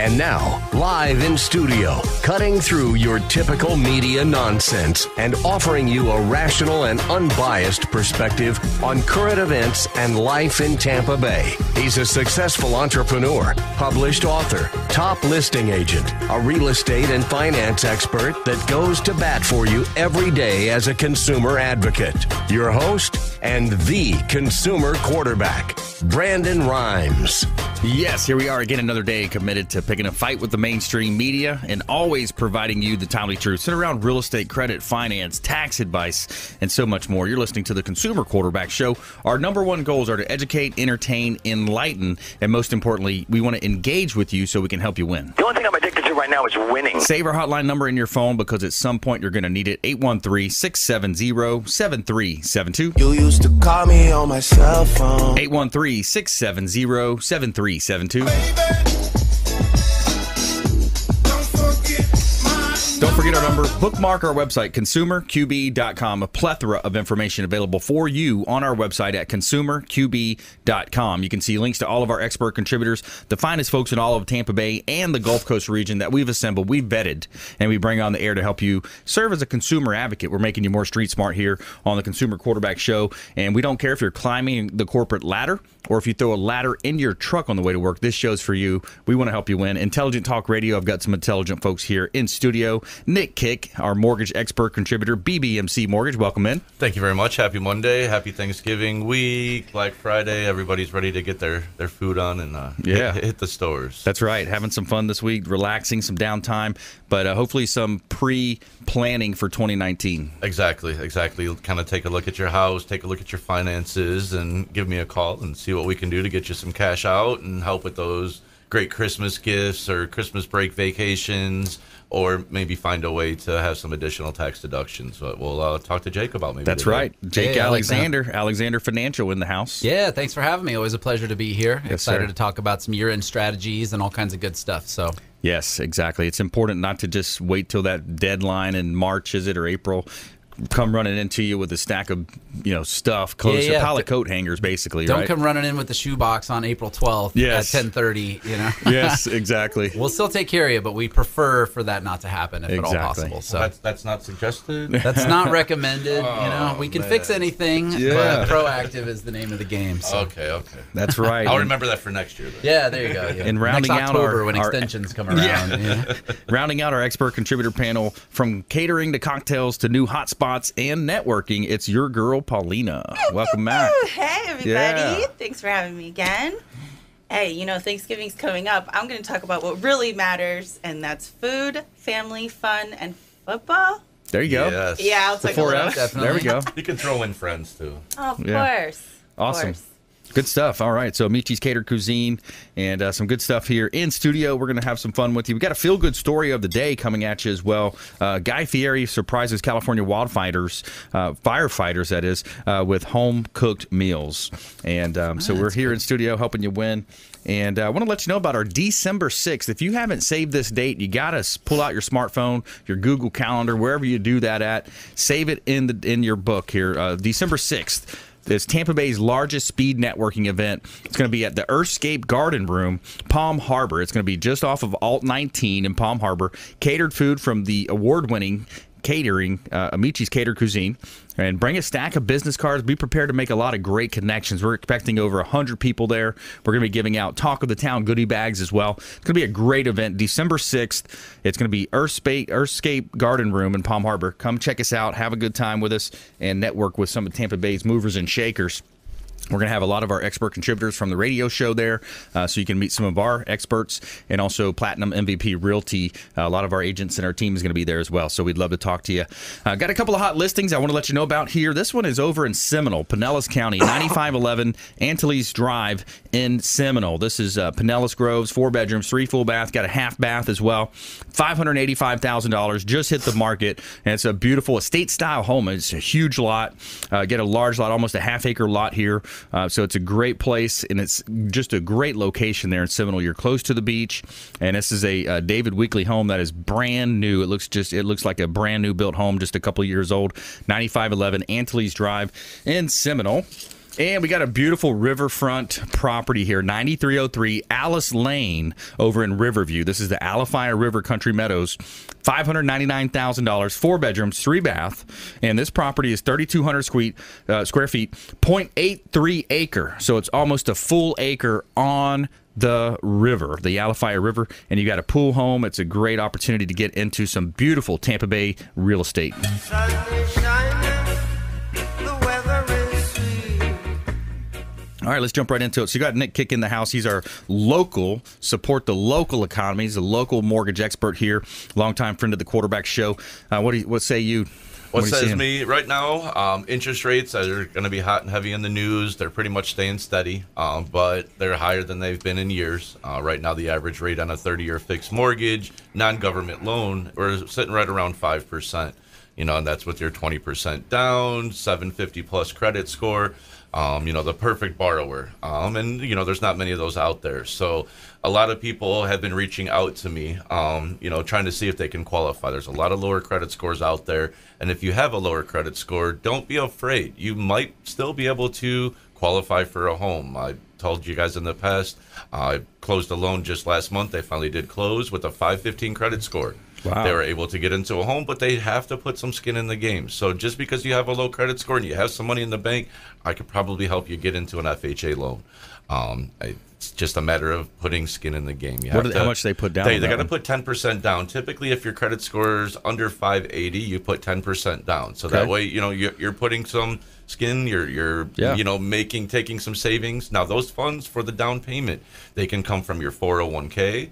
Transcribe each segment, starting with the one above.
And now, live in studio, cutting through your typical media nonsense and offering you a rational and unbiased perspective on current events and life in Tampa Bay. He's a successful entrepreneur, published author, top listing agent, a real estate and finance expert that goes to bat for you every day as a consumer advocate. Your host and the consumer quarterback, Brandon Rhymes. Yes, here we are again, another day committed to picking a fight with the mainstream media and always providing you the timely truth centered around real estate, credit, finance, tax advice, and so much more. You're listening to the Consumer Quarterback Show. Our number one goals are to educate, entertain, enlighten, and most importantly, we want to engage with you so we can help you win. The only thing I'm addicted to right now is winning. Save our hotline number in your phone because at some point you're going to need it. 813-670-7372. You used to call me on my cell phone. 813-670-7372. Don't forget our number. Bookmark our website, consumerqb.com. A plethora of information available for you on our website at consumerqb.com. You can see links to all of our expert contributors, the finest folks in all of Tampa Bay and the Gulf Coast region that we've assembled, we've vetted, and we bring on the air to help you serve as a consumer advocate. We're making you more street smart here on the Consumer Quarterback Show, and we don't care if you're climbing the corporate ladder or if you throw a ladder in your truck on the way to work. This show's for you. We want to help you win. Intelligent Talk Radio, I've got some intelligent folks here in studio. Nick Kick, our mortgage expert contributor, BBMC Mortgage. Welcome in. Thank you very much. Happy Monday. Happy Thanksgiving week. Black Friday. Everybody's ready to get their food on and hit the stores. That's right. Having some fun this week, relaxing, some downtime, but hopefully some pre-planning for 2019. Exactly. Kind of take a look at your house, take a look at your finances, and give me a call and see what we can do to get you some cash out and help with those great Christmas gifts or Christmas break vacations, or maybe find a way to have some additional tax deductions. But we'll talk to Jake about maybe. That's today. right. Jake Alexander Financial in the house. Yeah, thanks for having me. Always a pleasure to be here. Yes, Excited sir. to talk about some year-end strategies and all kinds of good stuff. So. Yes, exactly. It's important not to just wait till that deadline in March, is it, or April. Come running into you with a stack of, stuff, clothes, a pile of coat hangers, basically. Don't come running in with the shoebox on April 12th at 10:30. Yes, exactly. We'll still take care of you, but we prefer for that not to happen if at all possible. So that's not suggested. That's not recommended. We can fix anything, but proactive is the name of the game. So. Okay. That's right. I'll remember that for next year. Then. Yeah, there you go. Yeah. And rounding next October out when extensions come around. Rounding out our expert contributor panel, from catering to cocktails to new hotspots and networking, it's your girl Paulina. Welcome back. Hey everybody. Yeah. Thanks for having me again. Hey, Thanksgiving's coming up. I'm going to talk about what really matters, and that's food, family, fun, and football. There you go. Yes. Yeah, I'll take a little. There we go. You can throw in friends too. Of course. Awesome. Of course. Good stuff. All right. So Michi's Catered Cuisine and some good stuff here in studio. We're going to have some fun with you. We got a feel-good story of the day coming at you as well. Guy Fieri surprises California firefighters, that is, with home-cooked meals. And so we're here in studio helping you win. And I want to let you know about our December 6th. If you haven't saved this date, you got to pull out your smartphone, your Google Calendar, wherever you do that at. Save it in your book here. December 6th. It's Tampa Bay's largest speed networking event. It's going to be at the Earthscape Garden Room, Palm Harbor. It's going to be just off of Alt 19 in Palm Harbor. Catered food from the award-winning catering, Michi's Catered Cuisine. And bring a stack of business cards. Be prepared to make a lot of great connections. We're expecting over 100 people there. We're going to be giving out Talk of the Town goodie bags as well. It's going to be a great event. December 6th. It's going to be Earthscape Garden Room in Palm Harbor. Come check us out. Have a good time with us and network with some of Tampa Bay's movers and shakers. We're going to have a lot of our expert contributors from the radio show there, so you can meet some of our experts, and also Platinum MVP Realty. A lot of our agents and our team is going to be there as well, so we'd love to talk to you. Got a couple of hot listings I want to let you know about here. This one is over in Seminole, Pinellas County, 9511 Antilles Drive in Seminole. This is Pinellas Groves, 4 bedrooms, 3 full bath, got a half bath as well. $585,000, just hit the market, and it's a beautiful estate-style home. It's a huge lot. Get a large lot, almost a half-acre lot here. So it's a great place, and it's just a great location there in Seminole. You're close to the beach, and this is a David Weekley home that is brand new. It looks like a brand new built home, just a couple years old. 9511 Antilles Drive in Seminole. And we got a beautiful riverfront property here, 9303 Alice Lane over in Riverview. This is the Alafia River Country Meadows. $599,000, 4 bedrooms, 3 bath. And this property is 3,200 square feet, 0.83 acre. So it's almost a full acre on the river, the Alafia River, and you got a pool home. It's a great opportunity to get into some beautiful Tampa Bay real estate. Sun is shining, the weather is sweet. All right, let's jump right into it. So you got Nick Kick in the house. He's our local, support the local economy. He's a local mortgage expert here, longtime friend of the Quarterback Show. What say you? What says me right now, interest rates are going to be hot and heavy in the news. They're pretty much staying steady, but they're higher than they've been in years. Right now, the average rate on a 30-year fixed mortgage, non-government loan, we're sitting right around 5%. And that's with your 20% down, 750 plus credit score. The perfect borrower. And there's not many of those out there. So a lot of people have been reaching out to me, trying to see if they can qualify. There's a lot of lower credit scores out there. And if you have a lower credit score, don't be afraid. You might still be able to qualify for a home. I told you guys in the past, I closed a loan just last month. They finally did close with a 515 credit score. Wow. They were able to get into a home, but they have to put some skin in the game. So just because you have a low credit score and you have some money in the bank, I could probably help you get into an FHA loan. It's just a matter of putting skin in the game. How much they put down? They got to put 10% down. Typically, if your credit score is under 580, you put 10% down. So that way, you're putting some skin. You're taking some savings. Now, those funds for the down payment, they can come from your 401k.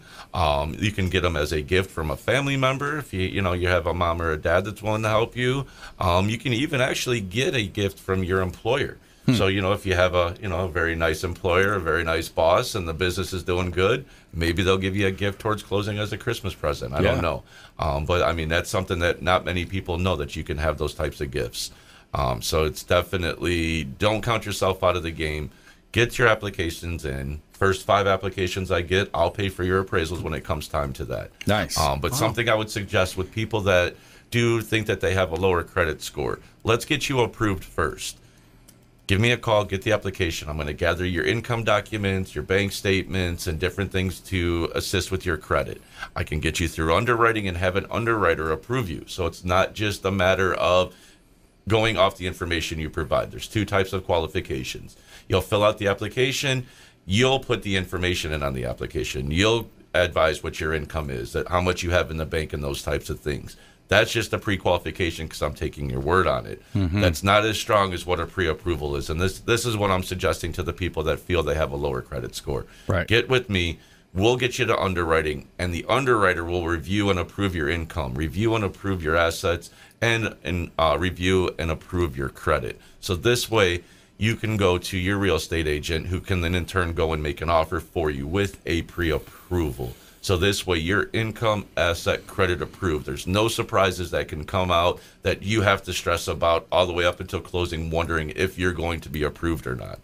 You can get them as a gift from a family member. If you have a mom or a dad that's willing to help you, you can even actually get a gift from your employer. So, if you have a very nice employer, a very nice boss, and the business is doing good, maybe they'll give you a gift towards closing as a Christmas present. I don't know. But, that's something that not many people know, that you can have those types of gifts. So it's definitely, don't count yourself out of the game. Get your applications in. First 5 applications I get, I'll pay for your appraisals when it comes time to that. Nice. Something I would suggest with people that do think that they have a lower credit score, let's get you approved first. Give me a call, get the application. I'm going to gather your income documents, your bank statements, and different things to assist with your credit. I can get you through underwriting and have an underwriter approve you. So it's not just a matter of going off the information you provide. There's 2 types of qualifications. You'll fill out the application. You'll put the information in on the application. You'll advise what your income is, how much you have in the bank, and those types of things. That's just a pre-qualification because I'm taking your word on it. Mm-hmm. That's not as strong as what a pre-approval is. And this is what I'm suggesting to the people that feel they have a lower credit score. Right. Get with me. We'll get you to underwriting, and the underwriter will review and approve your income, review and approve your assets, and review and approve your credit. So this way, you can go to your real estate agent, who can then in turn go and make an offer for you with a pre-approval. So this way, your income, asset, credit approved. There's no surprises that can come out that you have to stress about all the way up until closing, wondering if you're going to be approved or not.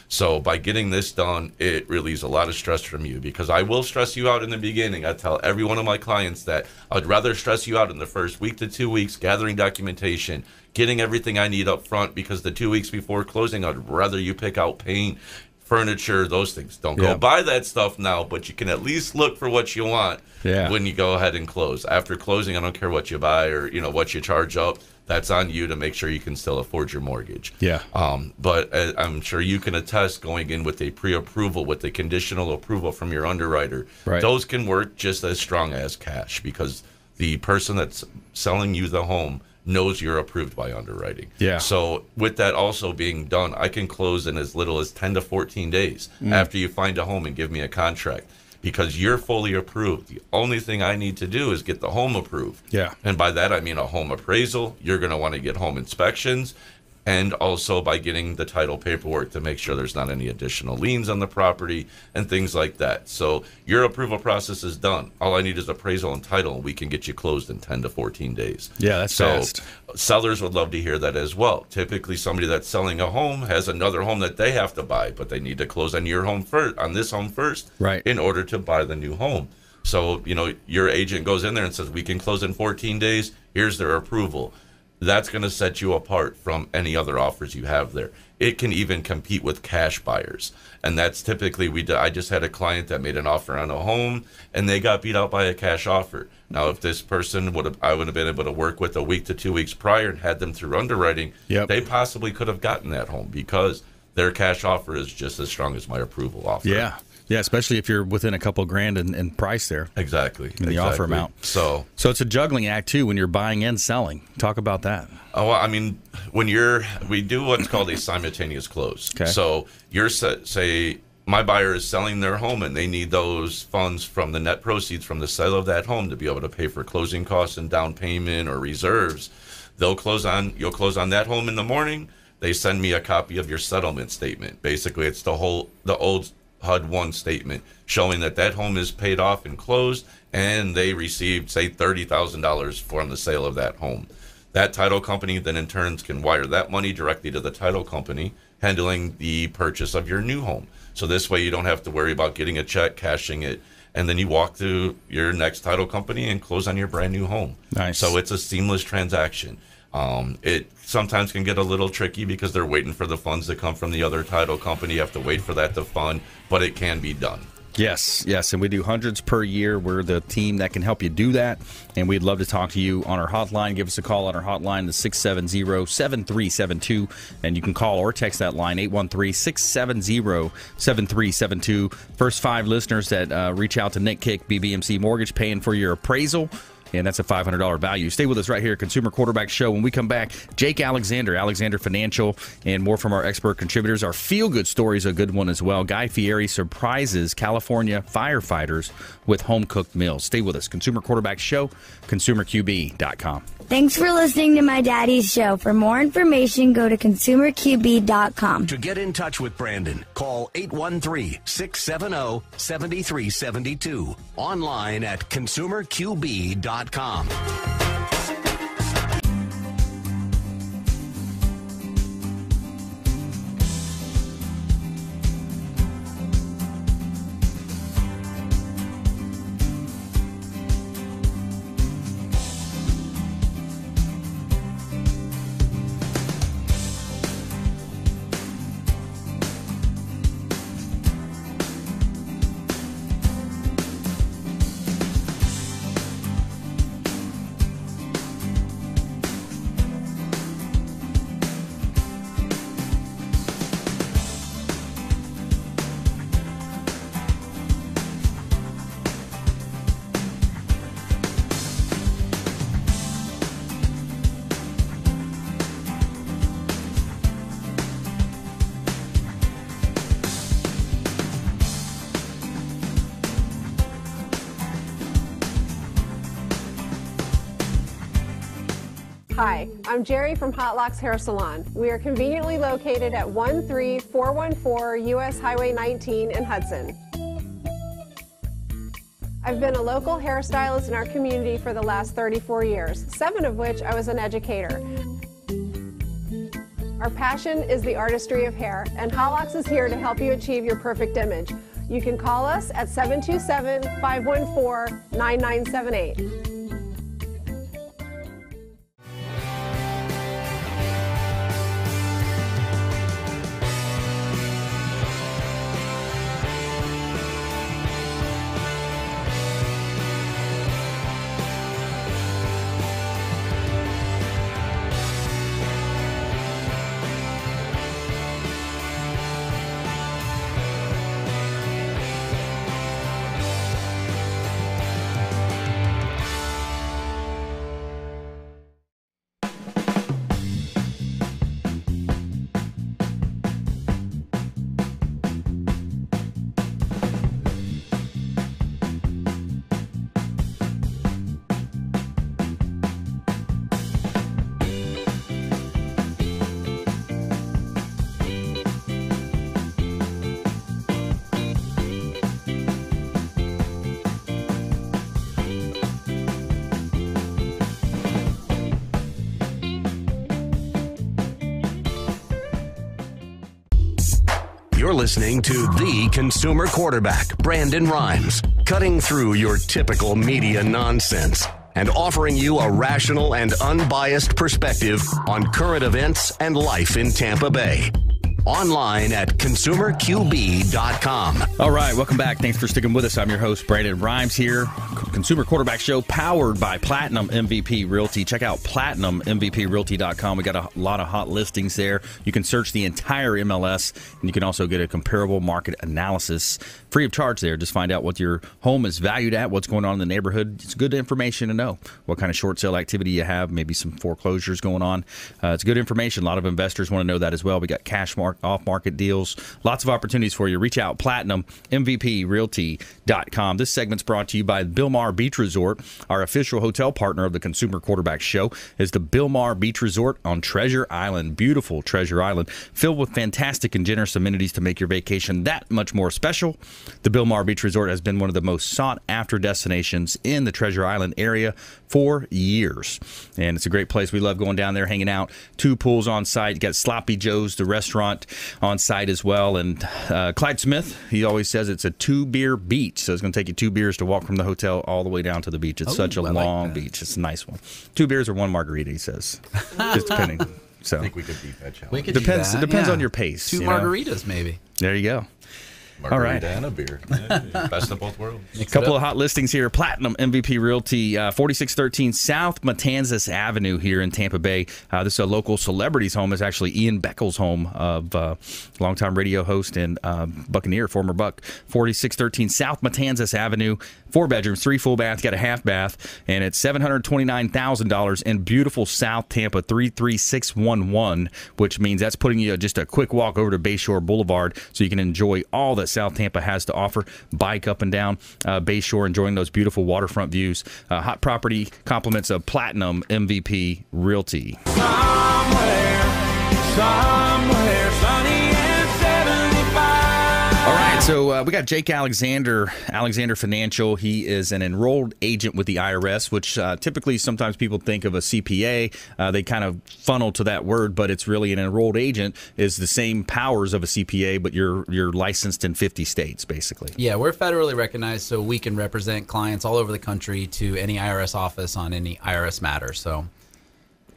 So by getting this done, it relieves a lot of stress from you, because I will stress you out in the beginning. I tell every one of my clients that I'd rather stress you out in the first week to 2 weeks, gathering documentation, getting everything I need up front, because the 2 weeks before closing, I'd rather you pick out paint, furniture, those things. Don't go buy that stuff now, but you can at least look for what you want when you go ahead and close. After closing, I don't care what you buy or what you charge up. That's on you to make sure you can still afford your mortgage. Yeah. But I'm sure you can attest, going in with a pre-approval, with a conditional approval from your underwriter, those can work just as strong as cash, because the person that's selling you the home knows you're approved by underwriting. Yeah. So with that also being done, I can close in as little as 10 to 14 days after you find a home and give me a contract, because you're fully approved. The only thing I need to do is get the home approved. Yeah. And by that, I mean a home appraisal. You're going to want to get home inspections, and also by getting the title paperwork to make sure there's not any additional liens on the property and things like that. So your approval process is done. All I need is appraisal and title, and we can get you closed in 10 to 14 days. Yeah, that's fast. Sellers would love to hear that as well. Typically, somebody that's selling a home has another home that they have to buy, but they need to close on your home first, on this home first, in order to buy the new home. So, your agent goes in there and says, we can close in 14 days. Here's their approval. that's going to set you apart from any other offers you have there. It can even compete with cash buyers. And that's typically, I just had a client that made an offer on a home, and they got beat out by a cash offer. Now, if this person I would have been able to work with a week to 2 weeks prior and had them through underwriting, they possibly could have gotten that home because their cash offer is just as strong as my approval offer. Yeah. Yeah, especially if you're within a couple grand in price there. Exactly. In the offer amount. So it's a juggling act, too, when you're buying and selling. Talk about that. Oh, I mean, we do what's called a simultaneous close. Okay. So say my buyer is selling their home and they need those funds from the net proceeds from the sale of that home to be able to pay for closing costs and down payment or reserves. You'll close on that home in the morning. They send me a copy of your settlement statement. Basically, it's the old HUD-1 statement showing that home is paid off and closed, and they received, say, $30,000 from the sale of that home. That title company then in turn can wire that money directly to the title company handling the purchase of your new home. So this way you don't have to worry about getting a check, cashing it, and then you walk to your next title company and close on your brand new home. Nice. So it's a seamless transaction. It sometimes can get a little tricky because they're waiting for the funds to come from the other title company. You have to wait for that to fund, but it can be done. Yes, and we do hundreds per year. We're the team that can help you do that, and we'd love to talk to you on our hotline. Give us a call on our hotline, the 670-7372, and you can call or text that line, 813-670-7372. First 5 listeners that reach out to Nick Kick, BBMC Mortgage, paying for your appraisal. And that's a $500 value. Stay with us right here at Consumer Quarterback Show. When we come back, Jake Alexander Financial, and more from our expert contributors. Our feel-good story is a good one as well. Guy Fieri surprises California firefighters with home-cooked meals. Stay with us. Consumer Quarterback Show, consumerqb.com. Thanks for listening to my daddy's show. For more information, go to consumerqb.com. To get in touch with Brandon, call 813-670-7372. Online at consumerqb.com. Hi, I'm Jerry from Hot Locks Hair Salon. We are conveniently located at 13414 US Highway 19 in Hudson. I've been a local hairstylist in our community for the last 34 years, 7 of which I was an educator. Our passion is the artistry of hair, and Hot Locks is here to help you achieve your perfect image. You can call us at 727-514-9978. You're listening to the Consumer Quarterback, Brandon Rhymes, cutting through your typical media nonsense and offering you a rational and unbiased perspective on current events and life in Tampa Bay. Online at consumerqb.com. All right, welcome back. Thanks for sticking with us. I'm your host, Brandon Rhymes here. Consumer Quarterback Show powered by Platinum MVP Realty. Check out platinummvprealty.com. We got a lot of hot listings there. You can search the entire MLS, and you can also get a comparable market analysis free of charge there. Just find out what your home is valued at, what's going on in the neighborhood. It's good information to know what kind of short sale activity you have, maybe some foreclosures going on. It's good information. A lot of investors want to know that as well. We got off-market deals. Lots of opportunities for you. Reach out, platinummvprealty.com. This segment's brought to you by Bilmar Beach Resort. Our official hotel partner of the Consumer Quarterback Show is the Bilmar Beach Resort on Treasure Island. Beautiful Treasure Island, filled with fantastic and generous amenities to make your vacation that much more special. The Bilmar Beach Resort has been one of the most sought-after destinations in the Treasure Island area for years. And it's a great place. We love going down there, hanging out. 2 pools on site. You got Sloppy Joe's, the restaurant, on site as well. And Clyde Smith, he always says it's a 2-beer beach. So it's going to take you 2 beers to walk from the hotel all the way down to the beach. It's such a long beach. It's a nice one. 2 beers or 1 margarita, he says. Just depending. So I think we could beat that challenge. We could depends on your pace. 2 margaritas, maybe. There you go. Margarita all right. And a beer. Best of both worlds. A couple of hot listings here. Platinum MVP Realty, 4613 South Matanzas Avenue here in Tampa Bay. This is a local celebrity's home. It's actually Ian Beckel's home, of longtime radio host and Buccaneer, former Buck. 4613 South Matanzas Avenue. 4 bedrooms, 3 full baths, got a half bath, and it's $729,000 in beautiful South Tampa 33611, which means that's putting you just a quick walk over to Bayshore Boulevard so you can enjoy all that South Tampa has to offer. Bike up and down Bayshore, enjoying those beautiful waterfront views. Hot property compliments of Platinum MVP Realty. Somewhere sunny and 75. All right, so we got Jake Alexander Financial. He is an enrolled agent with the IRS, which typically sometimes people think of a CPA. They kind of funnel to that word, but it's really an enrolled agent is the same powers of a CPA, but you're licensed in 50 states, basically. Yeah, we're federally recognized, so we can represent clients all over the country to any IRS office on any IRS matter. So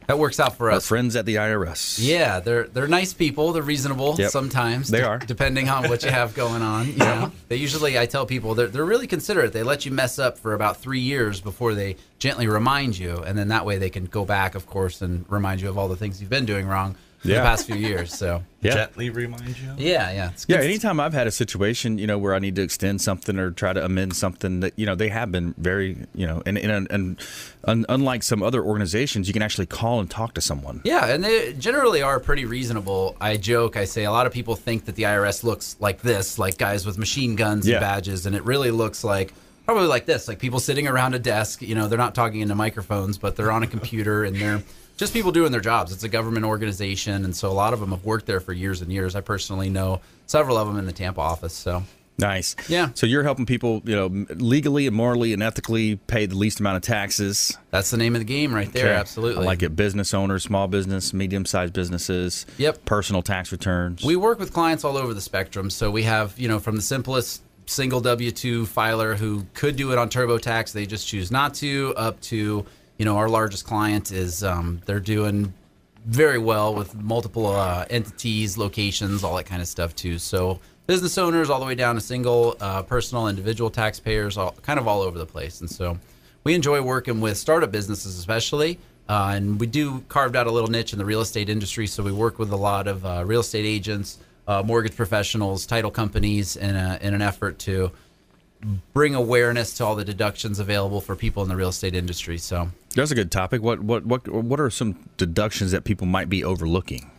that works out for us. Our friends at the IRS. Yeah, they're nice people. They're reasonable sometimes. They are. Depending on what you have going on. You know? They usually, I tell people, they're really considerate. They let you mess up for about 3 years before they gently remind you. And then that way they can go back, of course, and remind you of all the things you've been doing wrong for the past few years. So gently remind you. Yeah. It's good. Anytime I've had a situation, where I need to extend something or try to amend something that, they have been very, and unlike some other organizations, you can actually call and talk to someone. Yeah, and they generally are pretty reasonable. I say a lot of people think that the IRS looks like this, like guys with machine guns and badges, and it really looks like probably like this, like people sitting around a desk. They're not talking into microphones, but they're on a computer and they're just people doing their jobs. It's a government organization, and so a lot of them have worked there for years and years. I personally know several of them in the Tampa office. So nice. Yeah. So you're helping people, legally and morally and ethically pay the least amount of taxes. That's the name of the game right there. Okay. Absolutely. I like it. Business owners, small business, medium-sized businesses. Yep. Personal tax returns. We work with clients all over the spectrum. So we have, from the simplest single W-2 filer who could do it on TurboTax, they just choose not to, up to our largest client is they're doing very well with multiple entities, locations, all that kind of stuff too. So business owners all the way down to single, personal, individual taxpayers, kind of all over the place. And so we enjoy working with startup businesses especially. And we do carved out a little niche in the real estate industry. So we work with a lot of real estate agents, mortgage professionals, title companies in an effort to bring awareness to all the deductions available for people in the real estate industry. So that's a good topic. What are some deductions that people might be overlooking?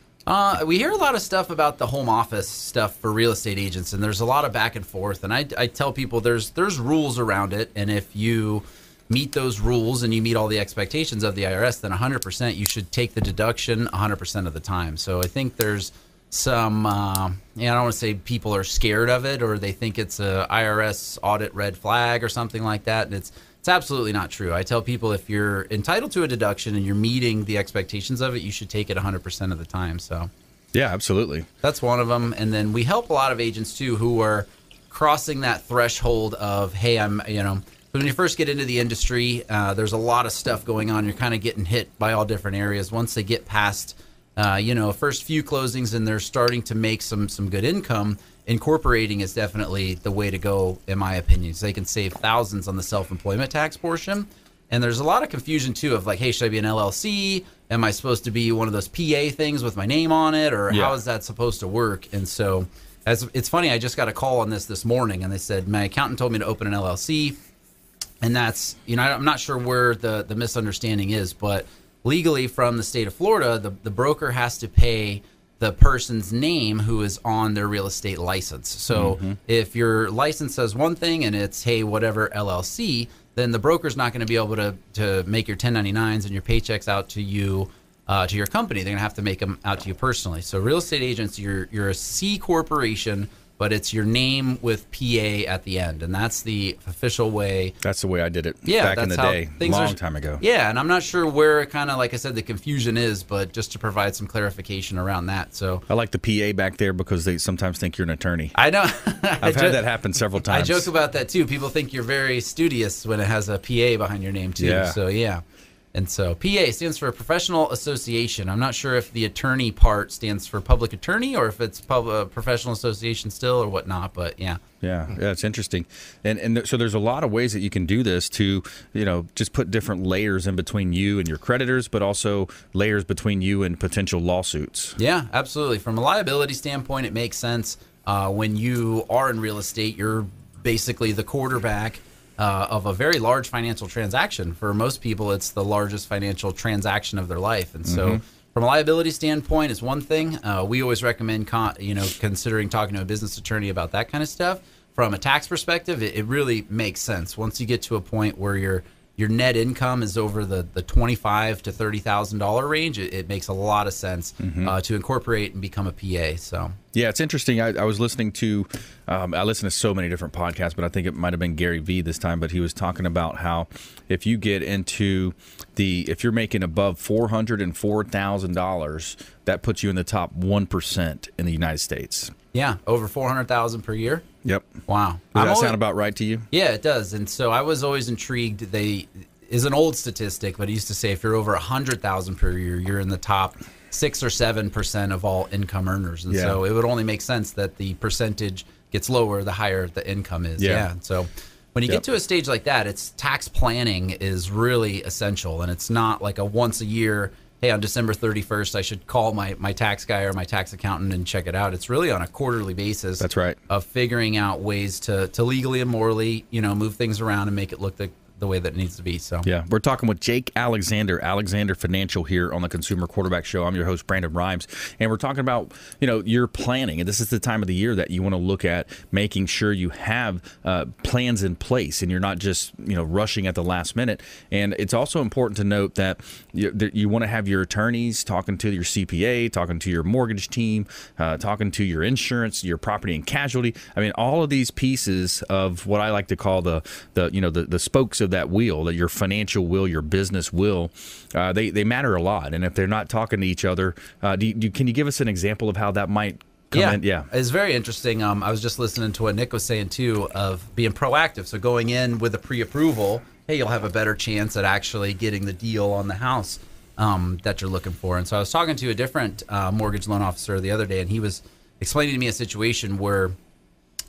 We hear a lot of stuff about the home office stuff for real estate agents, and there's a lot of back and forth. And I tell people there's rules around it, and if you meet those rules and you meet all the expectations of the IRS, then 100% you should take the deduction 100% of the time. So I think there's some, I don't want to say people are scared of it or they think it's a IRS audit red flag or something like that. And it's absolutely not true. I tell people if you're entitled to a deduction and you're meeting the expectations of it, you should take it 100% of the time. So yeah, absolutely. That's one of them. And then we help a lot of agents too who are crossing that threshold of, hey, I'm, But when you first get into the industry, there's a lot of stuff going on. You're kind of getting hit by all different areas. Once they get past, first few closings and they're starting to make some good income, incorporating is definitely the way to go, in my opinion. So they can save thousands on the self-employment tax portion. And there's a lot of confusion, too, of like, hey, should I be an LLC? Am I supposed to be one of those PA things with my name on it? Or how is that supposed to work? And so it's funny, I just got a call on this morning, and they said, my accountant told me to open an LLC. And that's, I'm not sure where the misunderstanding is, but legally from the state of Florida, the broker has to pay the person's name who is on their real estate license. So if your license says one thing and it's, hey, whatever LLC, then the broker's not going to be able to make your 1099s and your paychecks out to you, to your company. They're going to have to make them out to you personally. So real estate agents, you're a C corporation, but it's your name with PA at the end, and that's the official way. That's the way I did it back in the day, long time ago. Yeah, and I'm not sure where kind of, like I said, the confusion is, but just to provide some clarification around that. So I like the PA back there because they sometimes think you're an attorney. I know. I've had that happen several times. I joke about that too. People think you're very studious when it has a PA behind your name too. Yeah. So yeah. And so PA stands for Professional Association. I'm not sure if the attorney part stands for public attorney or if it's professional association still or whatnot, but yeah. Yeah, it's interesting. And so there's a lot of ways that you can do this to, just put different layers in between you and your creditors, but also layers between you and potential lawsuits. Yeah, absolutely. From a liability standpoint, it makes sense. When you are in real estate, you're basically the quarterback of a very large financial transaction. For most people, it's the largest financial transaction of their life. And so from a liability standpoint, it's one thing. We always recommend, considering talking to a business attorney about that kind of stuff. From a tax perspective, it really makes sense. Once you get to a point where your net income is over the $25,000 to $30,000 range, it makes a lot of sense to incorporate and become a PA. So yeah, it's interesting. I was listening to, I listen to so many different podcasts, but I think it might have been Gary Vee this time, but he was talking about how if you get into if you're making above $404,000, that puts you in the top 1% in the United States. Yeah, over $400,000 per year. Yep. Wow. Does that sound about right to you? Yeah, it does. And so I was always intrigued. Is an old statistic, but it used to say if you're over $100,000 per year, you're in the top 6 or 7% of all income earners. And so it would only make sense that the percentage gets lower the higher the income is. Yeah. So when you get to a stage like that, it's tax planning is really essential, and it's not like a once a year, hey, on December 31st, I should call my tax guy or my tax accountant and check it out. It's really on a quarterly basis. That's right. Of figuring out ways to legally and morally, move things around and make it look the way that it needs to be. So yeah, we're talking with Jake Alexander Financial here on the Consumer Quarterback Show. I'm your host, Brandon Rhymes, and we're talking about your planning. And this is the time of the year that you want to look at making sure you have plans in place, and you're not just rushing at the last minute. And it's also important to note that you want to have your attorneys talking to your CPA, talking to your mortgage team, talking to your insurance, your property and casualty. I mean, all of these pieces of what I like to call the spokes of that wheel, that your financial wheel, your business wheel, they matter a lot. And if they're not talking to each other, can you give us an example of how that might come in? Yeah, it's very interesting. I was just listening to what Nick was saying too, of being proactive. So going in with a pre-approval, hey, you'll have a better chance at actually getting the deal on the house that you're looking for. And so I was talking to a different mortgage loan officer the other day, and he was explaining to me a situation where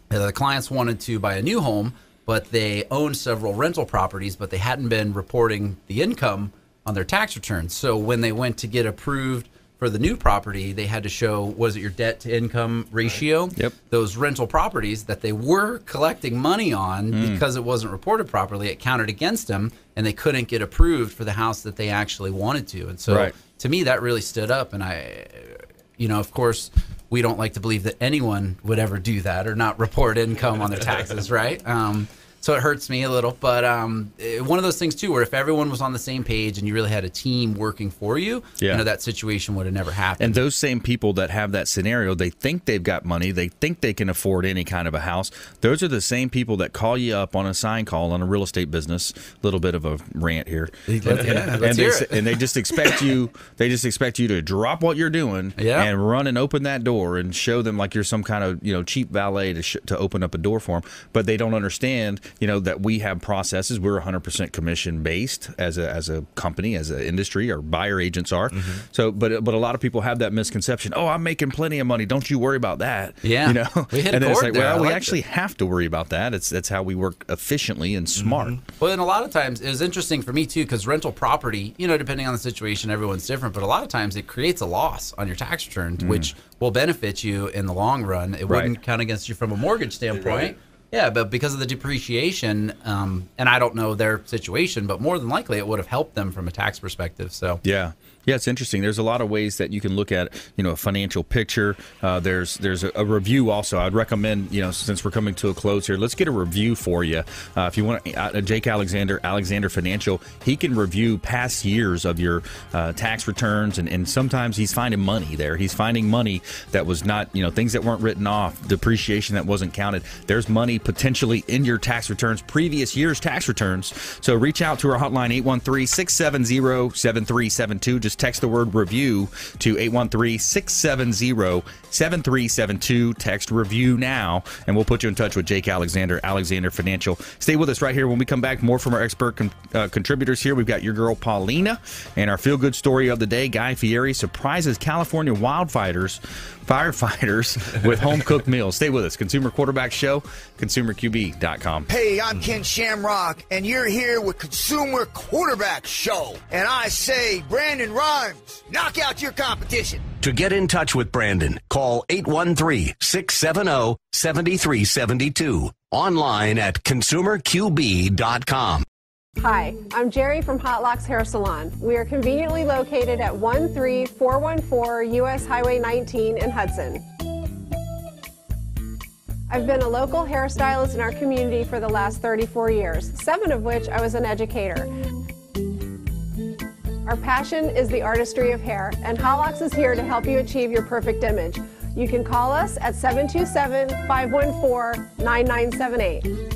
the clients wanted to buy a new home, but they owned several rental properties, but they hadn't been reporting the income on their tax returns. So when they went to get approved for the new property, they had to show, was it your debt to income ratio? Yep. Those rental properties that they were collecting money on because it wasn't reported properly, it counted against them, and they couldn't get approved for the house that they actually wanted to. And so to me, that really stood up. And I, of course, we don't like to believe that anyone would ever do that or not report income on their taxes, right? So it hurts me a little, but one of those things too, where if everyone was on the same page and you really had a team working for you, that situation would have never happened. And those same people that have that scenario, they think they've got money, they think they can afford any kind of a house. Those are the same people that call you up on a sign call on a real estate business. A little bit of a rant here, and they just expect you. They just expect you to drop what you're doing and run and open that door and show them like you're some kind of cheap valet to open up a door for them. But they don't understand that we have processes. We're 100% commission based as a company, as an industry. Our buyer agents are. So, but a lot of people have that misconception. Oh, I'm making plenty of money. Don't you worry about that. Yeah, we hit and then it's like, well, we actually have to worry about that. That's how we work efficiently and smart. Well, and a lot of times it was interesting for me too, because rental property, depending on the situation, everyone's different. But a lot of times it creates a loss on your tax return, which will benefit you in the long run. It wouldn't count against you from a mortgage standpoint. Yeah, but because of the depreciation, and I don't know their situation, but more than likely it would have helped them from a tax perspective. So yeah, it's interesting. There's a lot of ways that you can look at, a financial picture. There's a review also. I'd recommend, since we're coming to a close here, let's get a review for you. If you want, Jake Alexander Financial, he can review past years of your tax returns, and sometimes he's finding money there. He's finding money that was not, things that weren't written off, depreciation that wasn't counted. There's money potentially in your tax returns, previous year's tax returns. So reach out to our hotline, 813-670-7372. Just text the word review to 813-670-7372. Text review now, and we'll put you in touch with Jake Alexander Financial. Stay with us right here. When we come back, more from our expert contributors here. We've got your girl Paulina, and our feel-good story of the day, Guy Fieri surprises California firefighters with home-cooked meals. Stay with us. Consumer Quarterback Show, consumerqb.com. Hey, I'm Ken Shamrock, and you're here with Consumer Quarterback Show. And I say, Brandon Rhymes, knock out your competition. To get in touch with Brandon, call 813-670-7372. Online at consumerqb.com. Hi, I'm Jerry from Hot Locks Hair Salon. We are conveniently located at 13414 US Highway 19 in Hudson. I've been a local hairstylist in our community for the last 34 years, 7 of which I was an educator. Our passion is the artistry of hair, and Hot Locks is here to help you achieve your perfect image. You can call us at 727-514-9978.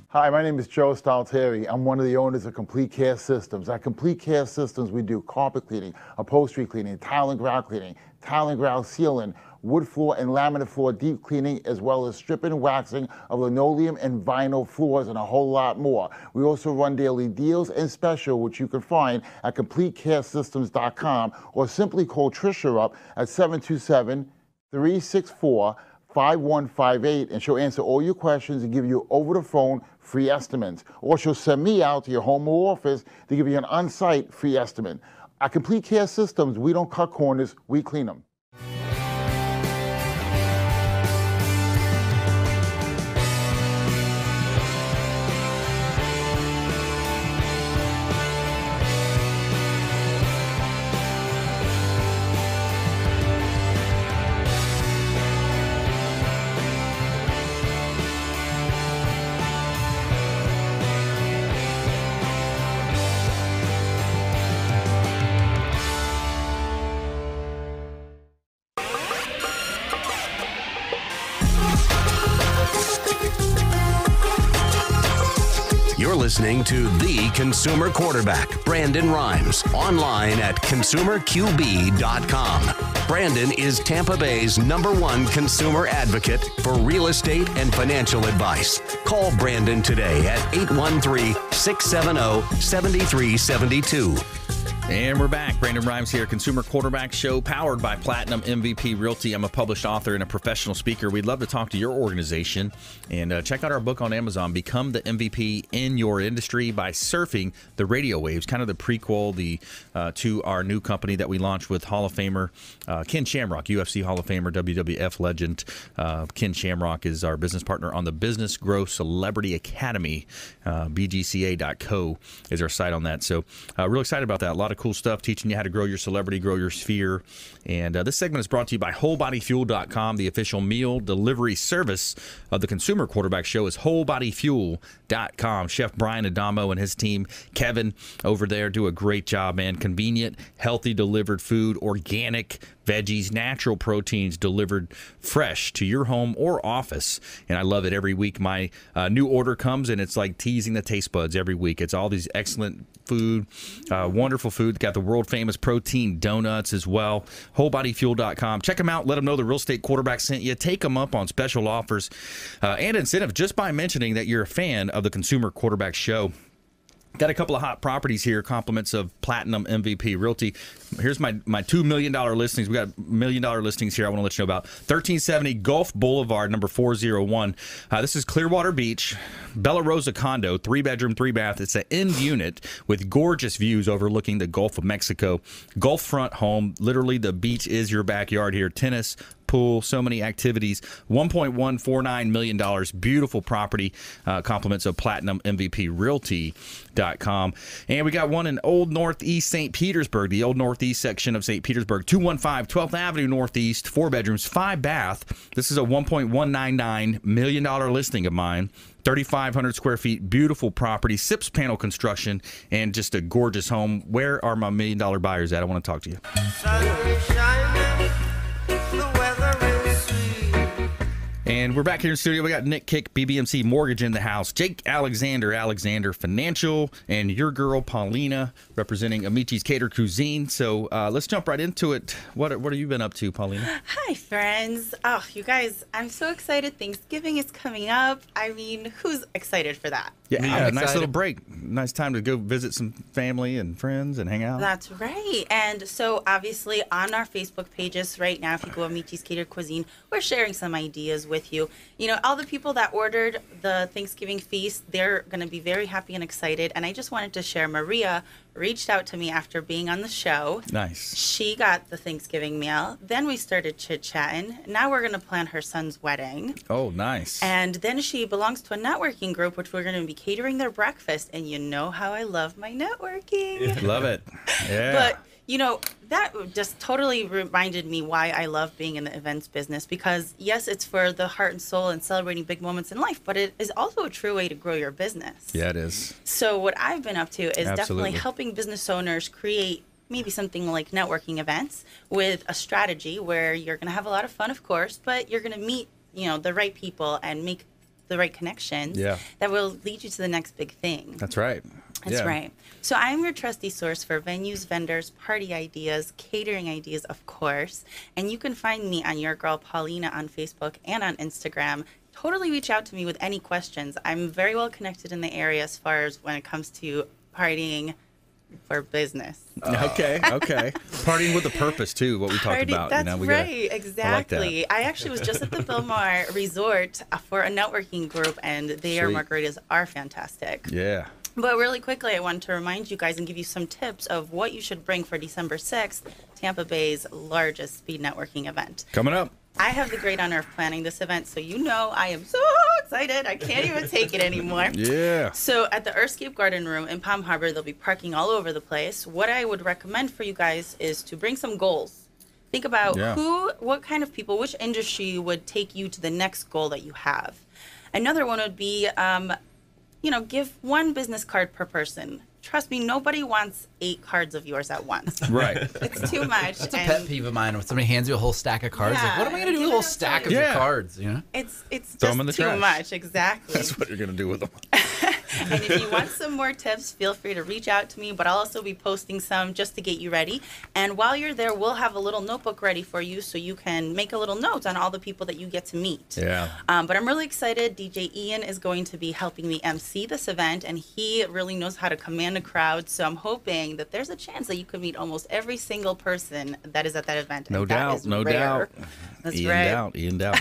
Hi, my name is Joe Stalteri. I'm one of the owners of Complete Care Systems. At Complete Care Systems, we do carpet cleaning, upholstery cleaning, tile and grout sealing, wood floor and laminate floor deep cleaning, as well as stripping and waxing of linoleum and vinyl floors, and a whole lot more. We also run daily deals and special, which you can find at CompleteCareSystems.com, or simply call Tricia up at 727-364-5158, and she'll answer all your questions and give you over the phone free estimates. Or she'll send me out to your home or office to give you an on-site free estimate. At Complete Care Systems, we don't cut corners, we clean them. You're listening to The Consumer Quarterback, Brandon Rhymes, online at consumerqb.com. Brandon is Tampa Bay's #1 consumer advocate for real estate and financial advice. Call Brandon today at 813-670-7372. And we're back. Brandon Rhymes here, Consumer Quarterback Show, powered by Platinum MVP Realty. I'm a published author and a professional speaker. We'd love to talk to your organization. And check out our book on Amazon, Become the MVP in Your Industry, by surfing the radio waves, kind of the prequel to our new company that we launched with Hall of Famer Ken Shamrock, UFC Hall of Famer, WWF legend. Ken Shamrock is our business partner on the Business Growth Celebrity Academy. BGCA.co is our site on that. So real excited about that. A lot of cool stuff teaching you how to grow your celebrity, grow your sphere. And this segment is brought to you by WholeBodyFuel.com. The official meal delivery service of the Consumer Quarterback Show is WholeBodyFuel.com. Chef Brian Adamo and his team, Kevin, over there do a great job, man. Convenient, healthy delivered food, organic veggies, natural proteins delivered fresh to your home or office. And I love it. Every week my new order comes, and it's like teasing the taste buds every week. It's all these excellent food, wonderful food. Got the world famous protein donuts as well. WholeBodyFuel.com. Check them out. Let them know the Real Estate Quarterback sent you. Take them up on special offers and incentives just by mentioning that you're a fan of the Consumer Quarterback Show. Got a couple of hot properties here, compliments of Platinum MVP Realty. Here's my $2 million listings. We got $1 million listings here I want to let you know about. 1370 Gulf Boulevard, number 401. This is Clearwater Beach, Bella Rosa condo, 3-bedroom, 3-bath. It's an end unit with gorgeous views overlooking the Gulf of Mexico. Gulf front home. Literally, the beach is your backyard here. Tennis, pool, so many activities. $1.149 million. Beautiful property. Compliments of Platinum MVP Realty.com. And we got one in Old Northeast St. Petersburg, the Old Northeast section of St. Petersburg. 215 12th Avenue Northeast, 4 bedrooms, 5 bath. This is a $1.199 million listing of mine. 3,500 square feet, beautiful property, SIPS panel construction, and just a gorgeous home. Where are my $1 million buyers at? I want to talk to you. And we're back here in the studio. We got Nick Kick, BBMC Mortgage in the house. Jake Alexander Financial, and your girl, Paulina, representing Amici's Cater Cuisine. So let's jump right into it. What have you been up to, Paulina? Hi, friends. Oh, you guys, I'm so excited. Thanksgiving is coming up. I mean, who's excited for that? Yeah, nice little break. Nice time to go visit some family and friends and hang out. That's right. And so obviously on our Facebook pages right now, if you go to Amici's Cater Cuisine, we're sharing some ideas with you. You know, all the people that ordered the Thanksgiving feast, they're going to be very happy and excited. And I just wanted to share, Maria reached out to me after being on the show. Nice. She got the Thanksgiving meal. Then we started chit-chatting. Now we're going to plan her son's wedding. Oh, nice. And then she belongs to a networking group, which we're going to be catering their breakfast. And you know how I love my networking. Love it. Yeah. But, you know, that just totally reminded me why I love being in the events business, because yes, it's for the heart and soul and celebrating big moments in life, but it is also a true way to grow your business. Yeah, it is. So what I've been up to is definitely helping business owners create maybe something like networking events with a strategy where you're going to have a lot of fun, of course, but you're going to meet, you know, the right people and make the right connections that will lead you to the next big thing. That's right. That's right. So I'm your trusty source for venues, vendors, party ideas, catering ideas, of course. And you can find me on Your Girl Paulina on Facebook and on Instagram. Totally reach out to me with any questions. I'm very well connected in the area as far as when it comes to partying for business. Okay. Partying with a purpose, too, what we talked about. That's right, exactly. I actually was just at the Bilmar Resort for a networking group, and their margaritas are fantastic. Yeah. But really quickly, I wanted to remind you guys and give you some tips of what you should bring for December 6th, Tampa Bay's largest speed networking event. Coming up. I have the great honor of planning this event, so you know I am so excited. I can't even take it anymore. Yeah. So at the Earthscape Garden Room in Palm Harbor, there'll be parking all over the place. What I would recommend for you guys is to bring some goals. Think about what kind of people, which industry would take you to the next goal that you have. Another one would be give one business card per person. Trust me, nobody wants 8 cards of yours at once. Right. It's too much. That's a pet peeve of mine when somebody hands you a whole stack of cards. Like, what am I going to do with a whole stack of your cards? You know? It's Throw them in just the too trash. much. Exactly. That's what you're going to do with them. And if you want some more tips, feel free to reach out to me, but I'll also be posting some just to get you ready. And while you're there, we'll have a little notebook ready for you so you can make a little note on all the people that you get to meet. Yeah. But I'm really excited. DJ Ian is going to be helping me MC this event, and he really knows how to command a crowd. So I'm hoping that there's a chance that you could meet almost every single person that is at that event. No doubt. That's Ian Doubt.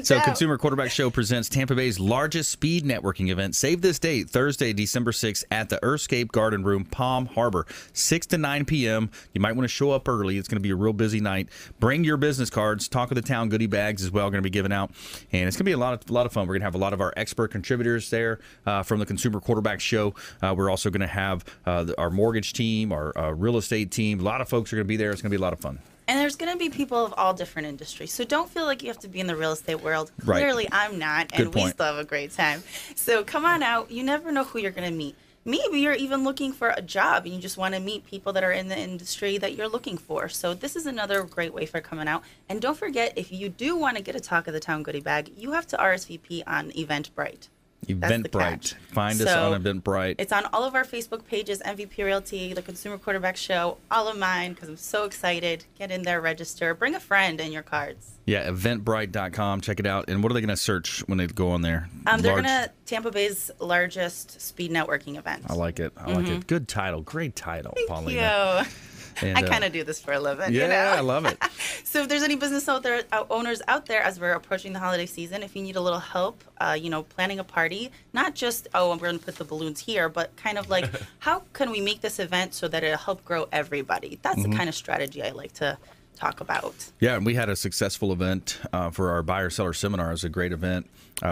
So Consumer Quarterback Show presents Tampa Bay's largest speed networking event. Save this date, Thursday, December 6th at the Earthscape Garden Room, Palm Harbor, 6 to 9 p.m. You might want to show up early. It's going to be a real busy night. Bring your business cards. Talk of the Town goodie bags as well going to be given out. And it's going to be a lot of fun. We're going to have a lot of our expert contributors there from the Consumer Quarterback Show. We're also going to have our mortgage team, our real estate team. A lot of folks are going to be there. It's going to be a lot of fun. And there's going to be people of all different industries. So don't feel like you have to be in the real estate world. Clearly, I'm not, and we still have a great time. So come on out. You never know who you're going to meet. Maybe you're even looking for a job and you just want to meet people that are in the industry that you're looking for. So this is another great way for coming out. And don't forget, if you do want to get a Talk of the Town goodie bag, you have to RSVP on Eventbrite. Eventbrite. Find us on Eventbrite. It's on all of our Facebook pages, MVP Realty, the Consumer Quarterback Show, all of mine, because I'm so excited. Get in there, register. Bring a friend and your cards. Yeah, eventbrite.com. Check it out. And what are they going to search when they go on there? They're going to Tampa Bay's largest speed networking event. I like it. I like it. Good title. Great title, Paulina. Thank you. And, I kind of do this for a living. Yeah, you know? I love it. So if there's any business owners out there as we're approaching the holiday season, if you need a little help, planning a party, not just, we're going to put the balloons here, but kind of like, how can we make this event so that it'll help grow everybody? That's the kind of strategy I like to talk about. Yeah, and we had a successful event for our buyer-seller seminar. It was a great event.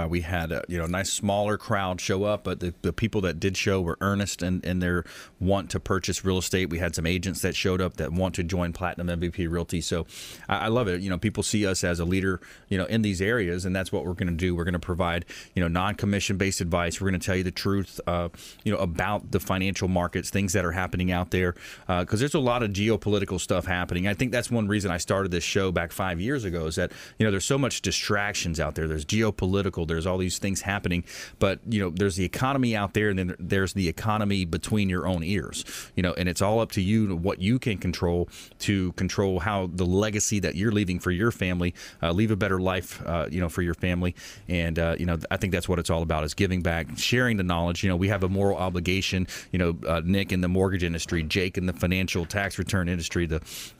We had a nice smaller crowd show up, but the people that did show were earnest in their want to purchase real estate. We had some agents that showed up that want to join Platinum MVP Realty. So I love it. People see us as a leader, in these areas, and that's what we're going to do. We're going to provide, non-commission based advice. We're going to tell you the truth, about the financial markets, things that are happening out there, because there's a lot of geopolitical stuff happening. I think that's one reason I started this show back 5 years ago is that, there's so much distractions out there. There's geopolitical. There's all these things happening, but there's the economy out there, and then there's the economy between your own ears. And it's all up to you what you can control to control how the legacy that you're leaving for your family, leave a better life, for your family. And I think that's what it's all about: is giving back, sharing the knowledge. We have a moral obligation. Nick in the mortgage industry, Jake in the financial tax return industry,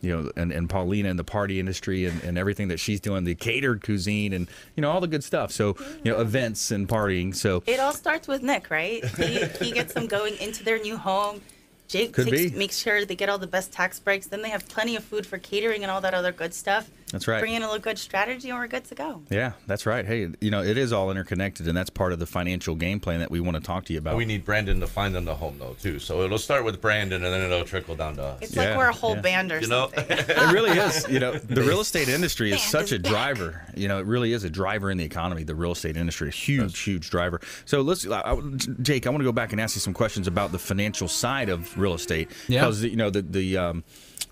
and Paulina in the party industry, and everything that she's doing, the catered cuisine, and all the good stuff. So. Events and partying. So it all starts with Nick, right? He gets them going into their new home. Jake makes sure they get all the best tax breaks. Then they have plenty of food for catering and all that other good stuff. That's right. Bring in a little good strategy and we're good to go. Yeah, that's right. Hey, it is all interconnected, and that's part of the financial game plan that we want to talk to you about. We need Brandon to find them the home, though, too. So it'll start with Brandon, and then it'll trickle down to us. It's like we're a whole band or something. It really is. The real estate industry is such a driver. It really is a driver in the economy, the real estate industry. A huge driver. So Jake, I want to go back and ask you some questions about the financial side of real estate. Yeah. Because,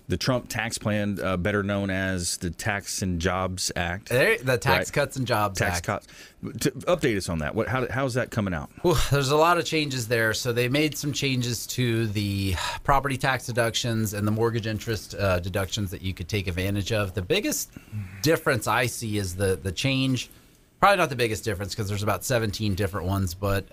the Trump tax plan, better known as the Tax and Jobs Act. The Tax Cuts and Jobs Act. Cuts. Update us on that. How's that coming out? Well, there's a lot of changes there. So they made some changes to the property tax deductions and the mortgage interest deductions that you could take advantage of. The biggest difference I see is the change. Probably not the biggest difference because there's about 17 different ones, but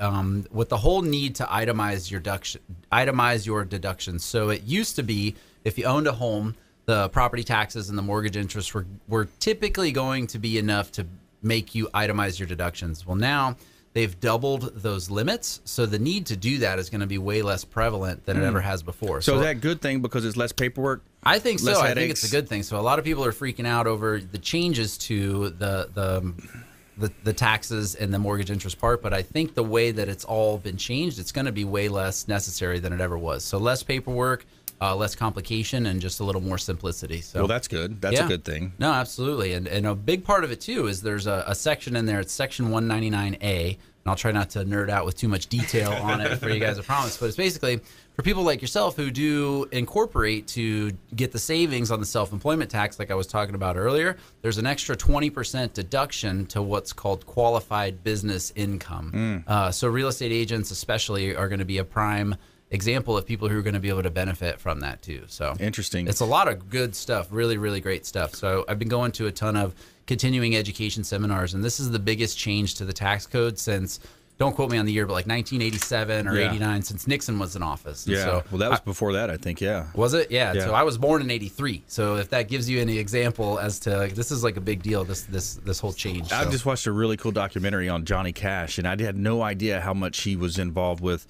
with the whole need to itemize your deductions. So it used to be if you owned a home, the property taxes and the mortgage interest were typically going to be enough to make you itemize your deductions. Well, now they've doubled those limits, so the need to do that is going to be way less prevalent than it ever has before. So is that a good thing because it's less paperwork? I think so. I think it's a good thing. So a lot of people are freaking out over the changes to the taxes and the mortgage interest part, but I think the way that it's all been changed, it's going to be way less necessary than it ever was. So less paperwork, less complication, and just a little more simplicity. So, well, that's good. That's a good thing. No, absolutely. And a big part of it, too, is there's a section in there. It's Section 199A, I'll try not to nerd out with too much detail on it for you guys, I promise. But it's basically for people like yourself who do incorporate to get the savings on the self-employment tax like I was talking about earlier, there's an extra 20% deduction to what's called qualified business income. So real estate agents especially are going to be a prime example of people who are going to be able to benefit from that too. So interesting. It's a lot of good stuff, really, really great stuff. So I've been going to a ton of continuing education seminars, and this is the biggest change to the tax code since, don't quote me on the year, but like 1987 or 89, since Nixon was in office. And so, well, that was before that, I think, Was it? Yeah. So I was born in 83. So if that gives you any example as to, like, this is like a big deal, this whole change. I just watched a really cool documentary on Johnny Cash, and I had no idea how much he was involved with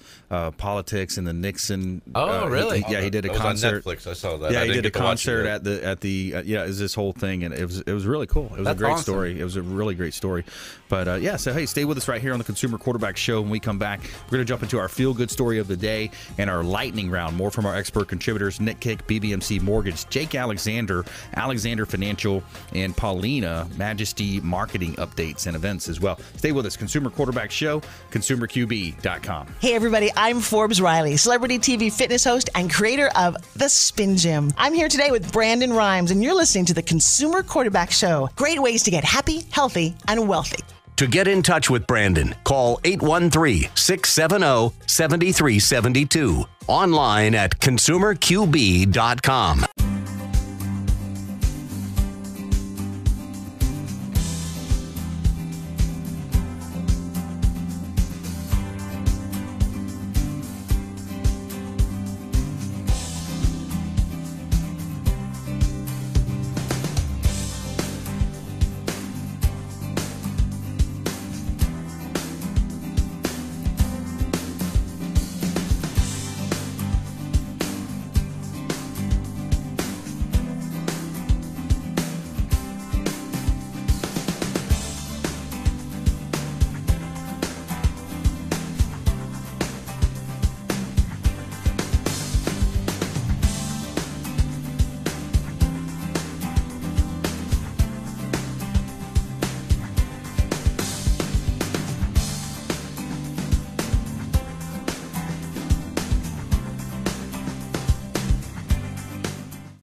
politics and the Nixon. Oh, really? He did a that concert. Was on Netflix. I saw that. Yeah, I he did a concert at the it was this whole thing, and it was really cool. It was a great story. It was a really great story. But so hey, stay with us right here on the Consumer Quarterback Show. When we come back, we're going to jump into our feel-good story of the day and our lightning round. More from our expert contributors, Nick Kick, BBMC Mortgage, Jake Alexander, Alexander Financial, and Paulina, Majesty Marketing updates and events as well. Stay with us. Consumer Quarterback Show, consumerqb.com. Hey, everybody. I'm Forbes Riley, celebrity TV fitness host and creator of The Spin Gym. I'm here today with Brandon Rhymes, and you're listening to the Consumer Quarterback Show. Great ways to get happy, healthy, and wealthy. To get in touch with Brandon, call 813-670-7372. Online at consumerqb.com.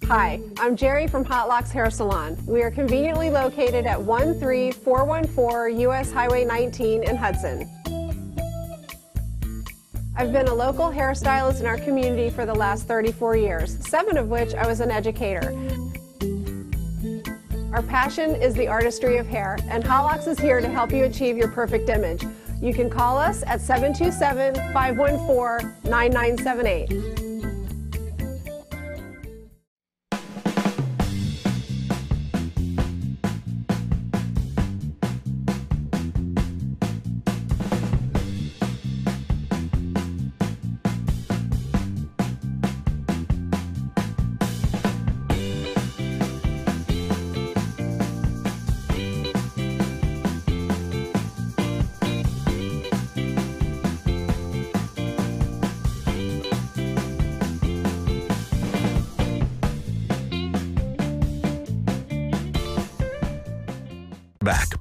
Hi, I'm Jerry from Hot Locks Hair Salon. We are conveniently located at 13414 US Highway 19 in Hudson. I've been a local hairstylist in our community for the last 34 years, 7 of which I was an educator. Our passion is the artistry of hair, and Hot Locks is here to help you achieve your perfect image. You can call us at 727-514-9978.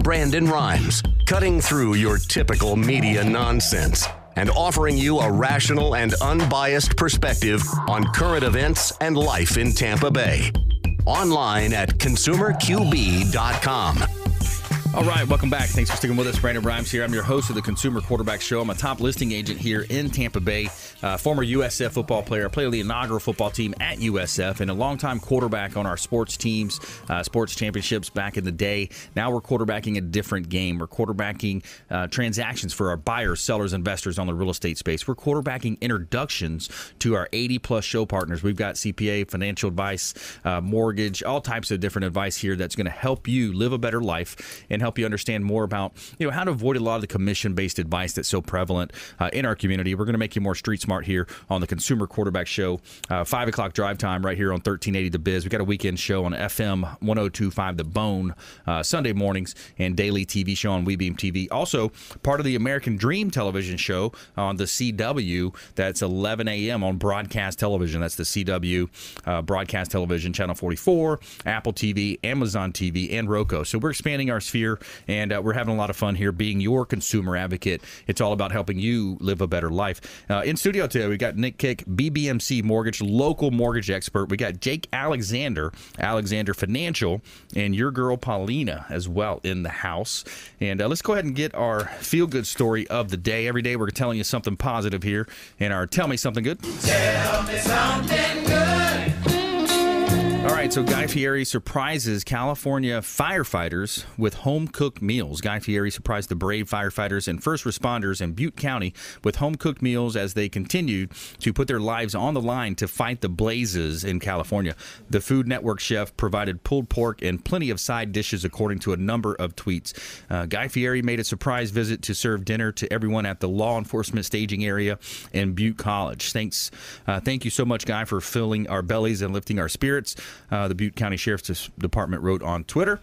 Brandon Rhymes, cutting through your typical media nonsense and offering you a rational and unbiased perspective on current events and life in Tampa Bay. Online at consumerqb.com. All right, welcome back. Thanks for sticking with us. Brandon Rhymes here. I'm your host of the Consumer Quarterback Show. I'm a top listing agent here in Tampa Bay, former USF football player. I played the inaugural football team at USF and a longtime quarterback on our sports teams, sports championships back in the day. Now we're quarterbacking a different game. We're quarterbacking transactions for our buyers, sellers, investors on the real estate space. We're quarterbacking introductions to our 80-plus show partners. We've got CPA, financial advice, mortgage, all types of different advice here that's going to help you live a better life and help you understand more about how to avoid a lot of the commission-based advice that's so prevalent in our community. We're going to make you more street smart here on the Consumer Quarterback Show. 5 o'clock drive time right here on 1380 The Biz. We've got a weekend show on FM 102.5 The Bone Sunday mornings and daily TV show on WeBeam TV. Also, part of the American Dream television show on the CW. That's 11 a.m. on broadcast television. That's the CW broadcast television, channel 44, Apple TV, Amazon TV, and Roku. So we're expanding our sphere here, and we're having a lot of fun here being your consumer advocate. It's all about helping you live a better life. In studio today, we got Nick Kick, BBMC Mortgage, local mortgage expert. We got Jake Alexander Financial, and your girl Paulina as well in the house. And let's go ahead and get our feel-good story of the day. Every day we're telling you something positive here in our Tell Me Something Good. Tell me something good. All right, so Guy Fieri surprises California firefighters with home-cooked meals. Guy Fieri surprised the brave firefighters and first responders in Butte County with home-cooked meals as they continued to put their lives on the line to fight the blazes in California. The Food Network chef provided pulled pork and plenty of side dishes, according to a number of tweets. Guy Fieri made a surprise visit to serve dinner to everyone at the law enforcement staging area in Butte College. Thank you so much, Guy, for filling our bellies and lifting our spirits. The Butte County Sheriff's Department wrote on Twitter.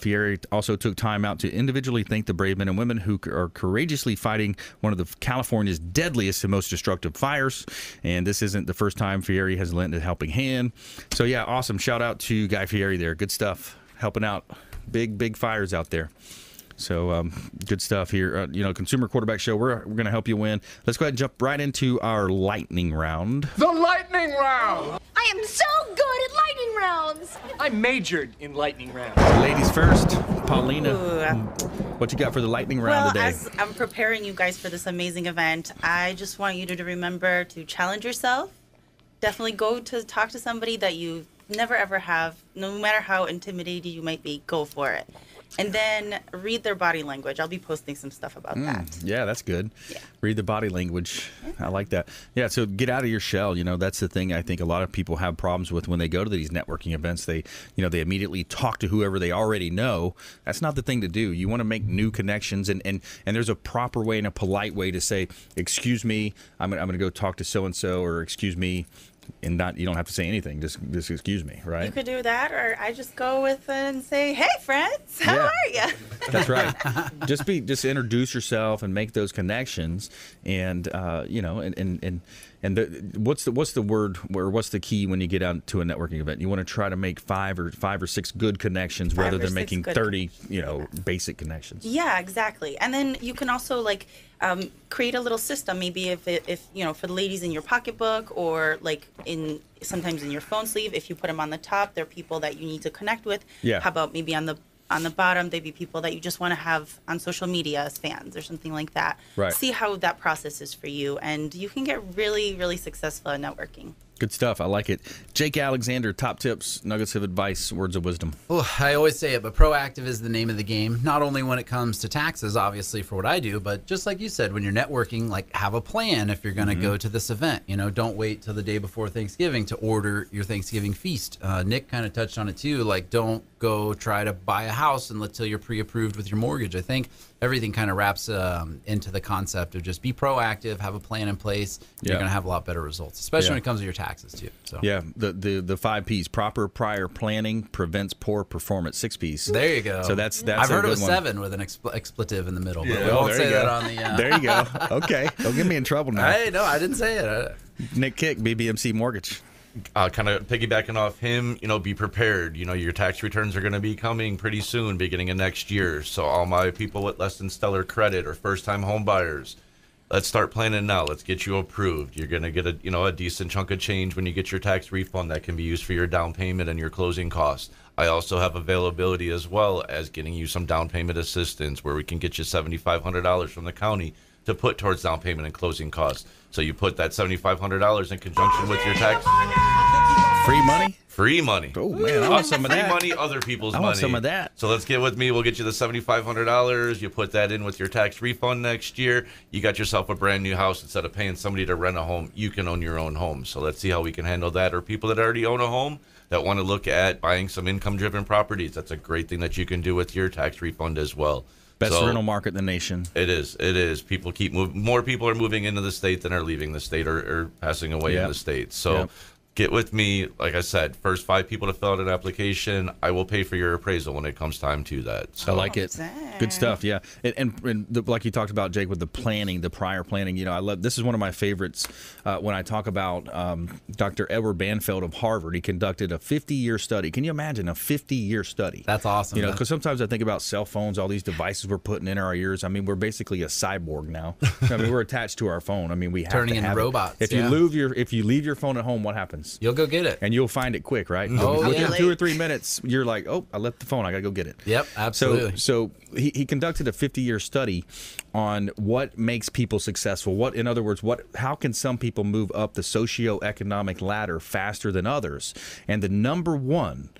Fieri also took time out to individually thank the brave men and women who are courageously fighting one of the California's deadliest and most destructive fires. And this isn't the first time Fieri has lent a helping hand. So, yeah, awesome. Shout out to Guy Fieri there. Good stuff. Helping out big fires out there. So good stuff here. Consumer Quarterback Show, we're going to help you win. Let's go ahead and jump right into our lightning round. The lightning round! I am so good at lightning rounds! I majored in lightning rounds. Ladies first, Paulina, what you got for the lightning round today? As I'm preparing you guys for this amazing event, I just want you to remember to challenge yourself. Definitely go to talk to somebody that you never ever have. No matter how intimidated you might be, go for it. And then read their body language. I'll be posting some stuff about that. Yeah, that's good. Yeah. Read the body language. I like that. Yeah, so get out of your shell. That's the thing I think a lot of people have problems with when they go to these networking events. They immediately talk to whoever they already know. That's not the thing to do. You want to make new connections, and there's a proper way and a polite way to say, excuse me, I'm going to go talk to so-and-so, or excuse me. And you don't have to say anything. Just excuse me, right? You could do that, or I just go with and say, "Hey, friends, how are you?" That's right. Just introduce yourself and make those connections, and what's the word, or what's the key when you get out to a networking event? You want to try to make five or six good connections rather than making 30 basic connections. Yeah, exactly. And then you can also create a little system. Maybe if for the ladies in your pocketbook, or sometimes in your phone sleeve, if you put them on the top, they're people that you need to connect with. Yeah. How about maybe on the bottom, they'd be people that you just want to have on social media as fans or something like that. Right. See how that process is for you, and you can get really, really successful at networking. Good stuff. I like it. Jake Alexander, top tips, nuggets of advice, words of wisdom. Well, I always say it, but proactive is the name of the game. Not only when it comes to taxes, obviously, for what I do, but just like you said, when you're networking, have a plan if you're going to go to this event. Don't wait till the day before Thanksgiving to order your Thanksgiving feast. Nick kind of touched on it too. Don't go try to buy a house until you're pre-approved with your mortgage. I think everything kind of wraps into the concept of just be proactive, have a plan in place. You're going to have a lot better results, especially when it comes to your taxes too. So yeah, the 5 P's: proper prior planning prevents poor performance. 6 P's. There you go. So that's I've heard a it was good 7 with an expletive in the middle. Yeah. But we won't say that on the. There you go. Okay, don't get me in trouble now. Hey, no, I didn't say it. Nick Kick, BBMC Mortgage. Kind of piggybacking off him, be prepared. Your tax returns are going to be coming pretty soon, beginning of next year. So all my people with less than stellar credit or first-time home buyers, let's start planning now. Let's get you approved. You're going to get a decent chunk of change when you get your tax refund that can be used for your down payment and your closing costs. I also have availability as well as getting you some down payment assistance where we can get you $7,500 from the county to put towards down payment and closing costs. So you put that $7,500 in conjunction with your tax. Free money? Free money. Oh, man, I want some of that. Free money, other people's money. I want some of that. So let's get with me. We'll get you the $7,500. You put that in with your tax refund next year. You got yourself a brand new house. Instead of paying somebody to rent a home, you can own your own home. So let's see how we can handle that. Or people that already own a home that want to look at buying some income-driven properties. That's a great thing that you can do with your tax refund as well. Best rental market in the nation. It is. It is. People keep moving. More people are moving into the state than are leaving the state or passing away in the state. So get with me. Like I said, first 5 people to fill out an application, I will pay for your appraisal when it comes time to that. So. I like it. Good stuff. Yeah. Like you talked about, Jake, with the planning, the prior planning, I love, this is one of my favorites when I talk about Dr. Edward Banfield of Harvard. He conducted a 50-year study. Can you imagine a 50-year study? That's awesome. Because sometimes I think about cell phones, all these devices we're putting in our ears. I mean, we're basically a cyborg now. I mean, we're attached to our phone. I mean, we have turning to into have robots. If you leave your phone at home, what happens? You'll go get it. And you'll find it quick, right? Within 2 or 3 minutes, you're like, oh, I left the phone. I got to go get it. Yep, absolutely. So he conducted a 50-year study on what makes people successful. In other words, how can some people move up the socioeconomic ladder faster than others? And the number one,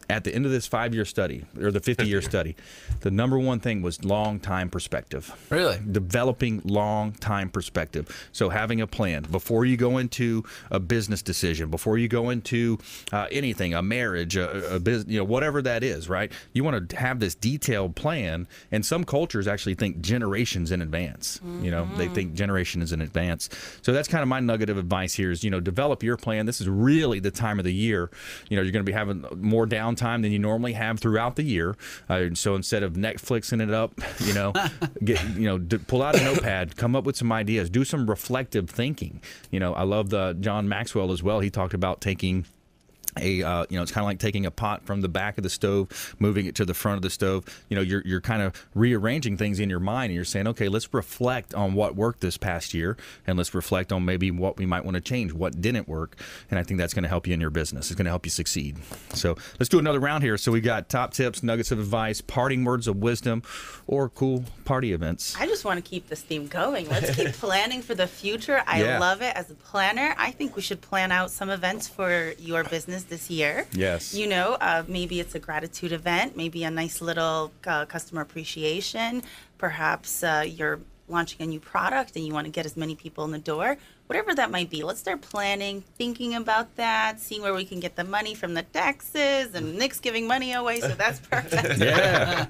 at the end of this 5-year study, or the 50-year study, the number one thing was long-time perspective. Really? Developing long-time perspective. So having a plan before you go into a business decision, before you go into anything, a marriage, a business, whatever that is, right? You want to have this detailed plan, and some cultures actually think generations in advance. They think generation is in advance. So that's kind of my nugget of advice here is, develop your plan. This is really the time of the year. You're going to be having more downtime than you normally have throughout the year. So instead of Netflixing it up, pull out a notepad, come up with some ideas, do some reflective thinking. I love John Maxwell as well. He talked about taking it's kind of like taking a pot from the back of the stove, moving it to the front of the stove. You're kind of rearranging things in your mind, and you're saying, okay, let's reflect on what worked this past year, and let's reflect on maybe what we might want to change, what didn't work. And I think that's going to help you in your business. It's going to help you succeed. So let's do another round here. So we got top tips, nuggets of advice, parting words of wisdom, or cool party events. I just want to keep this theme going. Let's keep planning for the future. I love it. As a planner, I think we should plan out some events for your business this year. Yes. Maybe it's a gratitude event, maybe a nice little customer appreciation. Perhaps you're launching a new product and you want to get as many people in the door. Whatever that might be, let's start planning, thinking about that, seeing where we can get the money from the taxes, and Nick's giving money away, so that's perfect. Yeah.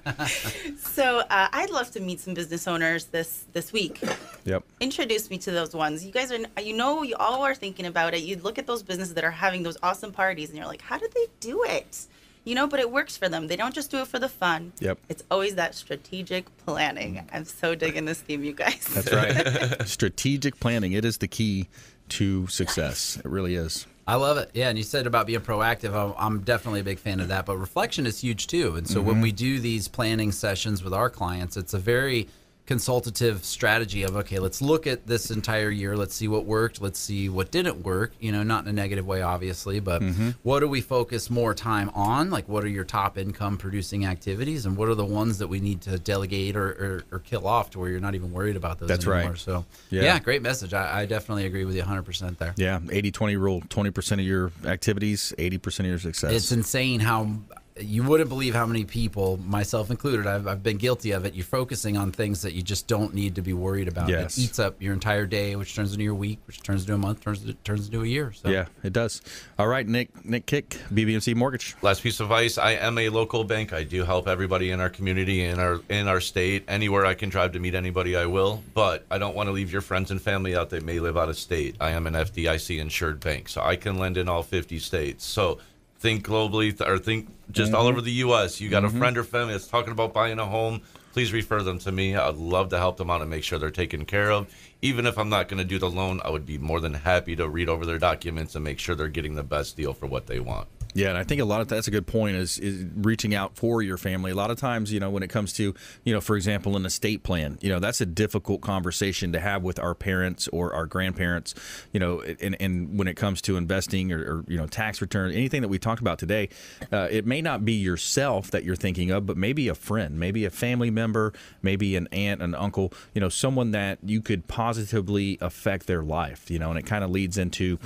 So I'd love to meet some business owners this week. Yep. Introduce me to those ones. You guys are, you all are thinking about it. You look at those businesses that are having those awesome parties, and you're like, how did they do it? But it works for them. They don't just do it for the fun. Yep. It's always that strategic planning. I'm so digging this theme, you guys. That's right. Strategic planning. It is the key to success. It really is. I love it. Yeah, and you said about being proactive. I'm definitely a big fan of that. But reflection is huge, too. And so when we do these planning sessions with our clients, it's a very consultative strategy of, okay, let's look at this entire year. Let's see what worked. Let's see what didn't work, not in a negative way, obviously, but what do we focus more time on? Like, what are your top income producing activities, and what are the ones that we need to delegate or kill off to where you're not even worried about those anymore? Right. So, yeah, great message. I definitely agree with you 100% there. Yeah, 80-20 rule, 20% of your activities, 80% of your success. It's insane how you wouldn't believe how many people, myself included, I've been guilty of it. You're focusing on things that you just don't need to be worried about. Yes. It eats up your entire day, which turns into your week, which turns into a month, turns into a year. So. Yeah, it does. All right, Nick Kick, BBMC Mortgage. Last piece of advice: I am a local bank. I do help everybody in our community, in our state. Anywhere I can drive to meet anybody, I will. But I don't want to leave your friends and family out that may live out of state. I am an FDIC insured bank, so I can lend in all 50 states. So think globally, or think just all over the U.S. You got a friend or family that's talking about buying a home, please refer them to me. I'd love to help them out and make sure they're taken care of. Even if I'm not going to do the loan, I would be more than happy to read over their documents and make sure they're getting the best deal for what they want. Yeah, and I think a lot of that's a good point is reaching out for your family. A lot of times, when it comes to, for example, an estate plan, that's a difficult conversation to have with our parents or our grandparents, and when it comes to investing or tax return, anything that we talked about today, it may not be yourself that you're thinking of, but maybe a friend, maybe a family member, maybe an aunt, an uncle, someone that you could positively affect their life, and it kind of leads into,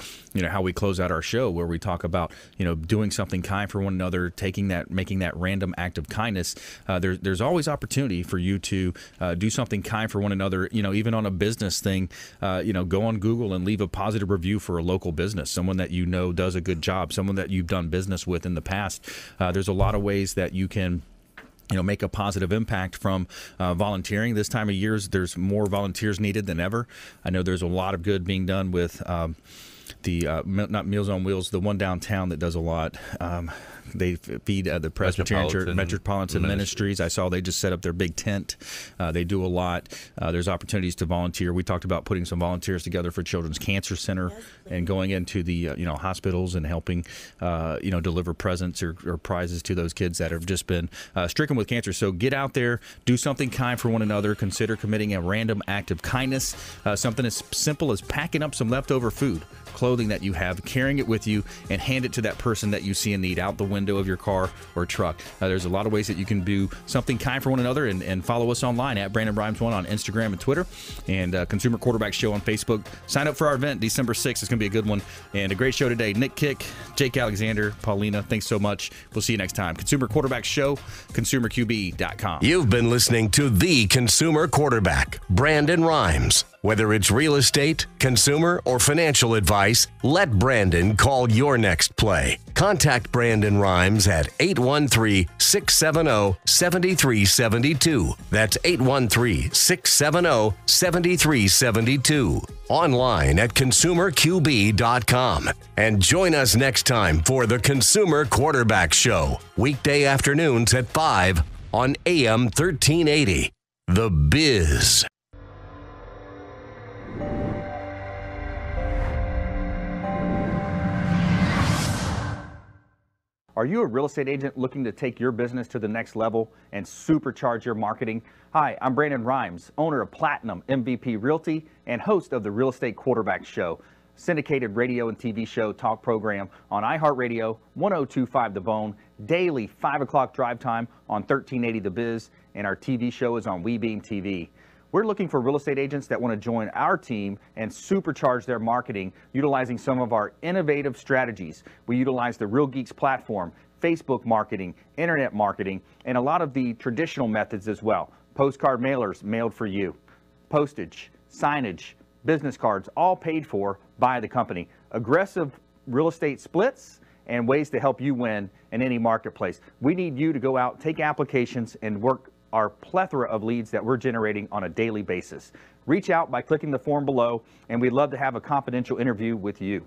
how we close out our show where we talk about, doing something kind for one another, making that random act of kindness. There's always opportunity for you to do something kind for one another. Even on a business thing, go on Google and leave a positive review for a local business, someone that does a good job, someone that you've done business with in the past. There's a lot of ways that you can make a positive impact from volunteering. This time of year, there's more volunteers needed than ever. I know there's a lot of good being done with not Meals on Wheels, the one downtown that does a lot. They feed the Presbyterian Church, Metropolitan Ministries. I saw they just set up their big tent. They do a lot. There's opportunities to volunteer. We talked about putting some volunteers together for Children's Cancer Center and going into the hospitals and helping deliver presents or prizes to those kids that have just been stricken with cancer. So get out there, do something kind for one another. Consider committing a random act of kindness. Something as simple as packing up some leftover food, clothing that you have, carrying it with you, and hand it to that person that you see in need out the window of your car or truck. There's a lot of ways that you can do something kind for one another, and follow us online at Brandon Rhymes 1 on Instagram and Twitter, and Consumer Quarterback Show on Facebook. Sign up for our event December 6th. It's going to be a good one and a great show today. Nick Kick, Jake Alexander, Paulina, thanks so much. We'll see you next time. Consumer Quarterback Show, consumerqb.com. You've been listening to the Consumer Quarterback, Brandon Rhymes. Whether it's real estate, consumer, or financial advice, let Brandon call your next play. Contact Brandon Rhymes at 813-670-7372. That's 813-670-7372. Online at consumerqb.com. And join us next time for the Consumer Quarterback Show, weekday afternoons at 5 on AM 1380. The Biz. Are you a real estate agent looking to take your business to the next level and supercharge your marketing? Hi, I'm Brandon Rhymes, owner of Platinum MVP Realty and host of the Real Estate Quarterback Show, syndicated radio and TV show talk program on iHeartRadio, 102.5 The Bone, daily 5 o'clock drive time on 1380 The Biz, and our TV show is on BBMC. We're looking for real estate agents that want to join our team and supercharge their marketing utilizing some of our innovative strategies. We utilize the Real Geeks platform, Facebook marketing, internet marketing, and a lot of the traditional methods as well. Postcard mailers mailed for you, postage, signage, business cards, all paid for by the company. Aggressive real estate splits and ways to help you win in any marketplace. We need you to go out, take applications, and work our plethora of leads that we're generating on a daily basis. Reach out by clicking the form below, and we'd love to have a confidential interview with you.